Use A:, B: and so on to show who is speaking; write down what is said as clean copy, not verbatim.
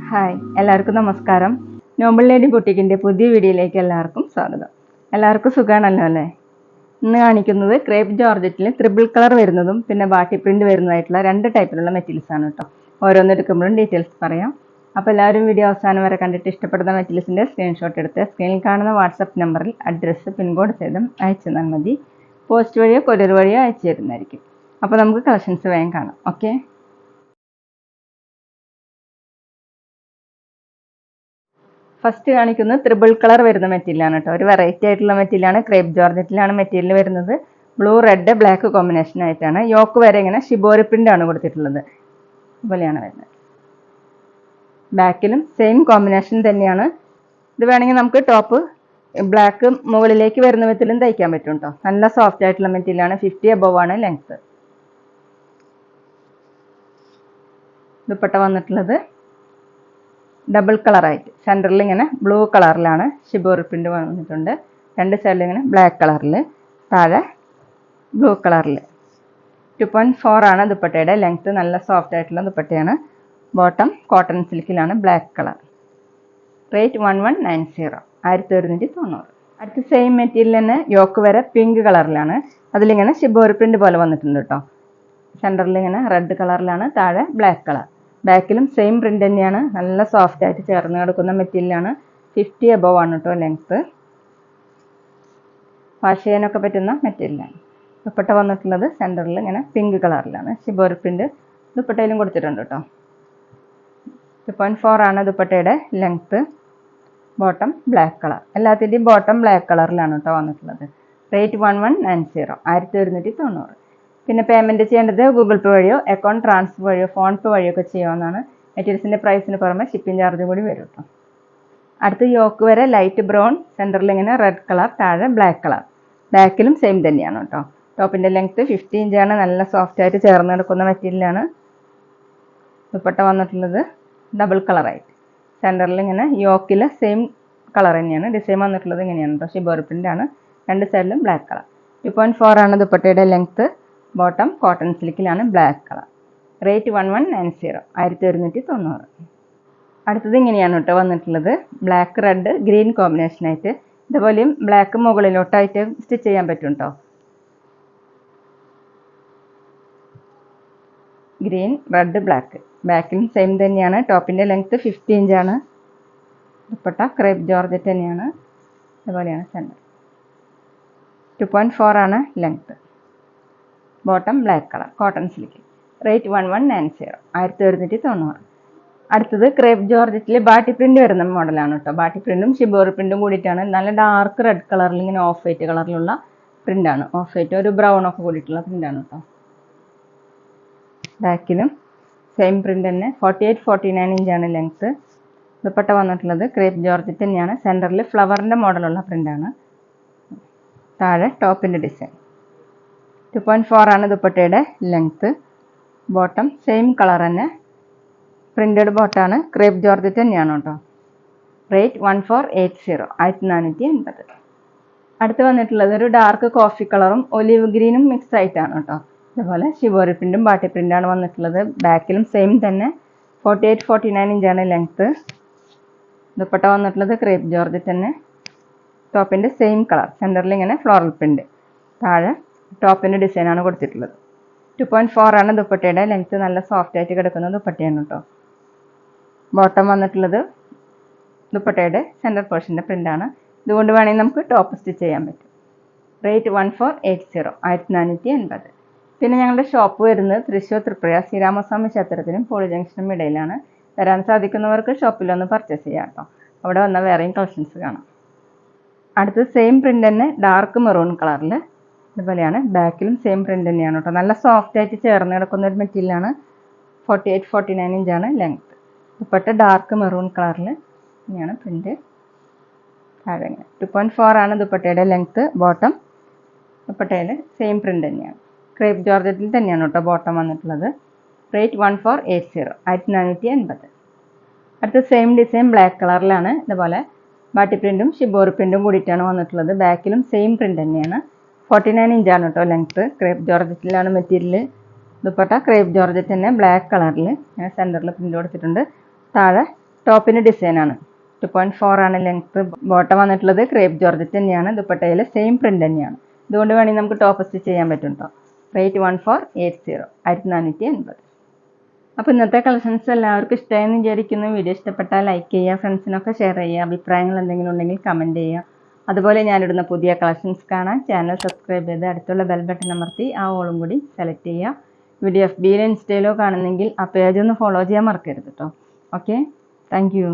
A: Hi, എല്ലാവർക്കും നമസ്കാരം. Noble lady ബുട്ടീക്കിൻ്റെ പുതിയ വീഡിയോയിലേക്ക് എല്ലാവർക്കും സ്വാഗതം. എല്ലാവർക്കും സുഖമാണല്ലോ അല്ലേ? ഇന്ന് കാണിക്കുന്നത് ക്രേപ്പ് ജോർജറ്റിൽ ത്രിബിൾ കളർ വരുന്നതും പിന്നെ ബാട്ടി പ്രിന്റ് വരുന്നതായിട്ടുള്ള രണ്ട് ടൈപ്പിലുള്ള മെറ്റീരിയൽസ് ആണ് കേട്ടോ. ഓരോന്നെടുക്കുമ്പോഴും ഡീറ്റെയിൽസ് പറയാം. അപ്പോൾ എല്ലാവരും വീഡിയോ അവസാനം വരെ കണ്ടിട്ട് ഇഷ്ടപ്പെടുന്ന മെറ്റീരിയൽസിൻ്റെ സ്ക്രീൻഷോട്ട് എടുത്ത് സ്ക്രീനിൽ കാണുന്ന വാട്സപ്പ് നമ്പറിൽ അഡ്രസ്സ് പിൻകോഡ് സഹിതം അയച്ചു തന്നാൽ മതി. പോസ്റ്റ് വഴിയോ കൊറിയർ വഴിയോ അയച്ചു തരുന്നതായിരിക്കും. അപ്പോൾ നമുക്ക് കളക്ഷൻസ് വേഗം കാണാം. ഓക്കെ, ഫസ്റ്റ് കാണിക്കുന്നത് ത്രിബിൾ കളർ വരുന്ന മെറ്റീരിയലാണ് കേട്ടോ. ഒരു വെറൈറ്റി ആയിട്ടുള്ള മെറ്റീരിയലാണ്. ക്രേപ്പ് ജോർജറ്റിലാണ് മെറ്റീരിയൽ വരുന്നത്. ബ്ലൂ റെഡ് ബ്ലാക്ക് കോമ്പിനേഷൻ ആയിട്ടാണ്. യോക്ക് വരെ ഇങ്ങനെ ഷിബോറി പ്രിന്റ് ആണ് കൊടുത്തിട്ടുള്ളത്. ഇതുപോലെയാണ് വരുന്നത്. ബാക്കിലും സെയിം കോമ്പിനേഷൻ തന്നെയാണ്. ഇത് വേണമെങ്കിൽ നമുക്ക് ടോപ്പ് ബ്ലാക്ക് മുകളിലേക്ക് വരുന്ന വിധത്തിലും തയ്ക്കാൻ പറ്റും കേട്ടോ. നല്ല സോഫ്റ്റ് ആയിട്ടുള്ള മെറ്റീരിയലാണ്. 50 above ആണ് ലെങ്ത്. ദുപ്പട്ട വന്നിട്ടുള്ളത് ഡബിൾ കളറായിട്ട് സെൻറ്ററിൽ ഇങ്ങനെ ബ്ലൂ കളറിലാണ് ഷിബോറി പ്രിന്റ് വന്നിട്ടുണ്ട്. രണ്ട് സൈഡിൽ ഇങ്ങനെ ബ്ലാക്ക് കളറിൽ, താഴെ ബ്ലൂ കളറിൽ. 2.4 ആണ് ദുപ്പട്ടയുടെ ലെങ്ത്. നല്ല സോഫ്റ്റ് ആയിട്ടുള്ള ദുപ്പട്ടയാണ്. ബോട്ടം കോട്ടൺ സിൽക്കിലാണ്, ബ്ലാക്ക് കളർ. റേറ്റ് 1190, 1190. അടുത്ത സെയിം മെറ്റീരിയൽ തന്നെ യോക്ക് വരെ പിങ്ക് കളറിലാണ്. അതിലിങ്ങനെ ഷിബോറി പ്രിന്റ് പോലെ വന്നിട്ടുണ്ട് കേട്ടോ. സെൻറ്ററിൽ ഇങ്ങനെ റെഡ് കളറിലാണ്, താഴെ ബ്ലാക്ക് കളർ. ബാക്കിലും സെയിം പ്രിന്റ് തന്നെയാണ്. നല്ല സോഫ്റ്റ് ആയിട്ട് ചേർന്ന് കിടക്കുന്ന മെറ്റീരിയലാണ്. 50 above ആണ് കേട്ടോ ലെങ്ത്. വാഷ് ചെയ്യാനൊക്കെ പറ്റുന്ന മെറ്റീരിയലാണ്. ദുപ്പട്ട വന്നിട്ടുള്ളത് സെൻറ്ററിൽ ഇങ്ങനെ പിങ്ക് കളറിലാണ്. ഷിബോറി പ്രിന്റ് ദുപ്പട്ടയിലും കൊടുത്തിട്ടുണ്ട് കേട്ടോ. 2.4 ആണ് ദുപ്പട്ടയുടെ ലെങ്ത്. Bottom black colour. എല്ലാത്തിൻ്റെയും ബോട്ടം ബ്ലാക്ക് കളറിലാണ് കേട്ടോ വന്നിട്ടുള്ളത്. റേറ്റ് 1190, 1190. പിന്നെ പേയ്മെൻറ്റ് ചെയ്യേണ്ടത് ഗൂഗിൾ പേ വഴിയോ അക്കൗണ്ട് ട്രാൻസ്ഫർ വഴിയോ ഫോൺ പേ വഴിയോ ഒക്കെ ചെയ്യാവുന്നതാണ്. മെറ്റീരിയൽസിൻ്റെ പ്രൈസിന് പുറമെ ഷിപ്പിംഗ് ചാർജ് കൂടി വരും കേട്ടോ. അടുത്ത് യോക്ക് വരെ ലൈറ്റ് ബ്രൗൺ, സെൻറ്ററിൽ ഇങ്ങനെ റെഡ് കളർ, താഴെ ബ്ലാക്ക് കളർ. ബാക്കിലും സെയിം തന്നെയാണ് കേട്ടോ. ടോപ്പിൻ്റെ ലെങ്ത്ത് 50 ഇഞ്ചാണ്. നല്ല സോഫ്റ്റ് ആയിട്ട് ചേർന്ന് കിടക്കുന്ന മെറ്റീരിയലാണ്. ദുപ്പട്ട വന്നിട്ടുള്ളത് ഡബിൾ കളറായിട്ട് സെൻറ്ററിൽ ഇങ്ങനെ യോക്കിൽ സെയിം കളർ തന്നെയാണ്. ഡിസൈൻ വന്നിട്ടുള്ളത് ഇങ്ങനെയാണ് കേട്ടോ. ഷിബോറി പ്രിൻ്റ് ആണ്. രണ്ട് സൈഡിലും ബ്ലാക്ക് കളർ. 2.4 ആണ് ദുപ്പട്ടയുടെ ലെങ്ത്ത്. ബോട്ടം കോട്ടൺ സിൽക്കിലാണ്, ബ്ലാക്ക് കളർ. റേറ്റ് 1190, 1190. അടുത്തത് ഇങ്ങനെയാണ് കേട്ടോ വന്നിട്ടുള്ളത്. ബ്ലാക്ക് റെഡ് ഗ്രീൻ കോമ്പിനേഷനായിട്ട്. ഇതുപോലെയും ബ്ലാക്ക് മുകളിലോട്ടായിട്ട് സ്റ്റിച്ച് ചെയ്യാൻ പറ്റും കേട്ടോ. Green red black. ബാക്കിലും സെയിം തന്നെയാണ്. ടോപ്പിൻ്റെ ലെങ്ത്ത് 50 ഇഞ്ചാണ്. ദുപ്പട്ട ക്രേപ്പ് ജോർജറ്റ് തന്നെയാണ്. ഇതുപോലെയാണ് സെൻറ്റർ. 2.4 ആണ് length. Bottom black colour, cotton silk. Rate 1190, 1190. അടുത്തത് ക്രേപ്പ് ജോർജറ്റിൽ ബാട്ടി പ്രിന്റ് വരുന്ന മോഡലാണ് കേട്ടോ. ബാട്ടി പ്രിന്റും ഷിബോറി പ്രിന്റും കൂടിയിട്ടാണ്. നല്ല ഡാർക്ക് റെഡ് കളറിൽ ഇങ്ങനെ ഓഫ് വൈറ്റ് കളറിലുള്ള പ്രിന്റാണ്. ഓഫ് വൈറ്റ് ഒരു ബ്രൗൺ ഒക്കെ കൂടിയിട്ടുള്ള പ്രിന്റാണ് കേട്ടോ. ബാക്കിലും സെയിം പ്രിന്റ് തന്നെ. 48-49 ഇഞ്ചാണ് ലെങ്ത്ത്. ദുപ്പട്ട വന്നിട്ടുള്ളത് ക്രേപ്പ് ജോർജറ്റ് തന്നെയാണ്. സെൻറ്ററിൽ ഫ്ലവറിൻ്റെ മോഡലുള്ള പ്രിന്റാണ്. താഴെ ടോപ്പിൻ്റെ ഡിസൈൻ. 2.4 ആണ് ദുപ്പട്ടയുടെ ലെങ്ത്ത്. ബോട്ടം സെയിം കളർ തന്നെ. പ്രിന്റഡ് ബോട്ടാണ്. ക്രേപ്പ് ജോർജറ്റ് തന്നെയാണ് കേട്ടോ. റേറ്റ് 1480, 1480. അടുത്ത് വന്നിട്ടുള്ളത് ഒരു ഡാർക്ക് കോഫി കളറും ഒലിവ് ഗ്രീനും മിക്സ് ആയിട്ടാണ് കേട്ടോ. ഇതുപോലെ ഷിബോറി പ്രിന്റും ബാട്ടി പ്രിന്റാണ് വന്നിട്ടുള്ളത്. ബാക്കിലും സെയിം തന്നെ. 48-49 ഇഞ്ചാണ് ലെങ്ത്ത്. ദുപ്പട്ട വന്നിട്ടുള്ളത് ക്രേപ്പ് ജോർജറ്റ് തന്നെ. ടോപ്പിൻ്റെ സെയിം കളർ. സെൻറ്ററിൽ ഇങ്ങനെ ഫ്ലോറൽ പ്രിന്റ്. താഴെ ടോപ്പിൻ്റെ ഡിസൈനാണ് കൊടുത്തിട്ടുള്ളത്. 2.4 ആണ് ദുപ്പട്ടയുടെ ലെങ്ത്ത്. നല്ല സോഫ്റ്റ് ആയിട്ട് കിടക്കുന്ന ദുപ്പട്ടയാണ് കേട്ടോ. ബോട്ടം വന്നിട്ടുള്ളത് ദുപ്പട്ടയുടെ സെൻറ്റർ പോർഷൻ്റെ പ്രിൻ്റാണ്. ഇതുകൊണ്ട് വേണമെങ്കിൽ നമുക്ക് ടോപ്പ് സ്റ്റിച്ച് ചെയ്യാൻ പറ്റും. റേറ്റ് 1480, 1480. പിന്നെ ഞങ്ങളുടെ ഷോപ്പ് വരുന്നത് തൃശ്ശൂർ തൃപ്പുഴ ശ്രീരാമസ്വാമി ക്ഷേത്രത്തിനും പോളി ജംഗ്ഷനും ഇടയിലാണ്. വരാൻ സാധിക്കുന്നവർക്ക് ഷോപ്പിലൊന്ന് പർച്ചേസ് ചെയ്യാം കേട്ടോ. അവിടെ വന്നാൽ വേറെയും കളക്ഷൻസ് കാണാം. അടുത്ത് സെയിം പ്രിൻ്റ് തന്നെ ഡാർക്ക് മെറൂൺ കളറിൽ. ഇതുപോലെയാണ്. ബാക്കിലും സെയിം പ്രിന്റ് തന്നെയാണ് കേട്ടോ. നല്ല സോഫ്റ്റ് ആയിട്ട് ചേർന്ന് കിടക്കുന്ന ഒരു മെറ്റീരിയലാണ്. 48-49 ഇഞ്ചാണ് ലെങ്ത്ത്. ദുപ്പട്ട ഡാർക്ക് മെറൂൺ കളറിൽ ഇങ്ങനെയാണ് പ്രിന്റ്. താഴെ 2.4 ആണ് ദുപ്പട്ടയുടെ ലെങ്ത്ത്. ബോട്ടം ദുപ്പട്ടയിൽ സെയിം പ്രിന്റ് തന്നെയാണ്. ക്രേപ്പ് ജോർജറ്റിൽ തന്നെയാണ് കേട്ടോ ബോട്ടം വന്നിട്ടുള്ളത്. റേറ്റ് 1480, 1480. അടുത്ത സെയിം ഡിസൈൻ ബ്ലാക്ക് കളറിലാണ്. ഇതുപോലെ ബാട്ടി പ്രിന്റും ഷിബോറി പ്രിന്റും കൂടിയിട്ടാണ് വന്നിട്ടുള്ളത്. ബാക്കിലും സെയിം പ്രിന്റ് തന്നെയാണ്. 49 ഇഞ്ചാണ് കേട്ടോ ലെങ്ത്ത്. ക്രേപ്പ് ജോർജറ്റിലാണ് മെറ്റീരിയൽ. ദുപ്പട്ട ക്രേപ്പ് ജോർജറ്റ് തന്നെ ബ്ലാക്ക് കളറിൽ സെൻറ്ററിൽ പ്രിൻ്റ് കൊടുത്തിട്ടുണ്ട്. താഴെ ടോപ്പിൻ്റെ ഡിസൈനാണ്. 2.4 ആണ് ലെങ്ത്ത്. ബോട്ടം വന്നിട്ടുള്ളത് ക്രേപ്പ് ജോർജറ്റ് തന്നെയാണ്. ദുപ്പട്ടയിൽ സെയിം പ്രിൻ്റ് തന്നെയാണ്. ഇതുകൊണ്ട് വേണമെങ്കിൽ നമുക്ക് ടോപ്പ് സ്റ്റിച്ച് ചെയ്യാൻ പറ്റും കേട്ടോ. റേറ്റ് 1480, 1480. അപ്പോൾ ഇന്നത്തെ കളക്ഷൻസ് എല്ലാവർക്കും ഇഷ്ടമായെന്ന് വിചാരിക്കുന്നു. വീഡിയോ ഇഷ്ടപ്പെട്ടാൽ ലൈക്ക് ചെയ്യുക, ഫ്രണ്ട്സിനൊക്കെ ഷെയർ ചെയ്യുക, അഭിപ്രായങ്ങൾ എന്തെങ്കിലും ഉണ്ടെങ്കിൽ കമൻറ്റ് ചെയ്യുക. അതുപോലെ ഞാനിടുന്ന പുതിയ കളക്ഷൻസ് കാണാൻ ചാനൽ സബ്സ്ക്രൈബ് ചെയ്ത് അടുത്തുള്ള ബെൽ ബട്ടൺ അമർത്തി ആ ഓളും കൂടി സെലക്ട് ചെയ്യുക. വീഡിയോ FBയിലോ ഇൻസ്റ്റയിലോ കാണുന്നെങ്കിൽ ആ പേജ് ഒന്ന് ഫോളോ ചെയ്യാൻ മറക്കരുത് കേട്ടോ. Okay, thank you.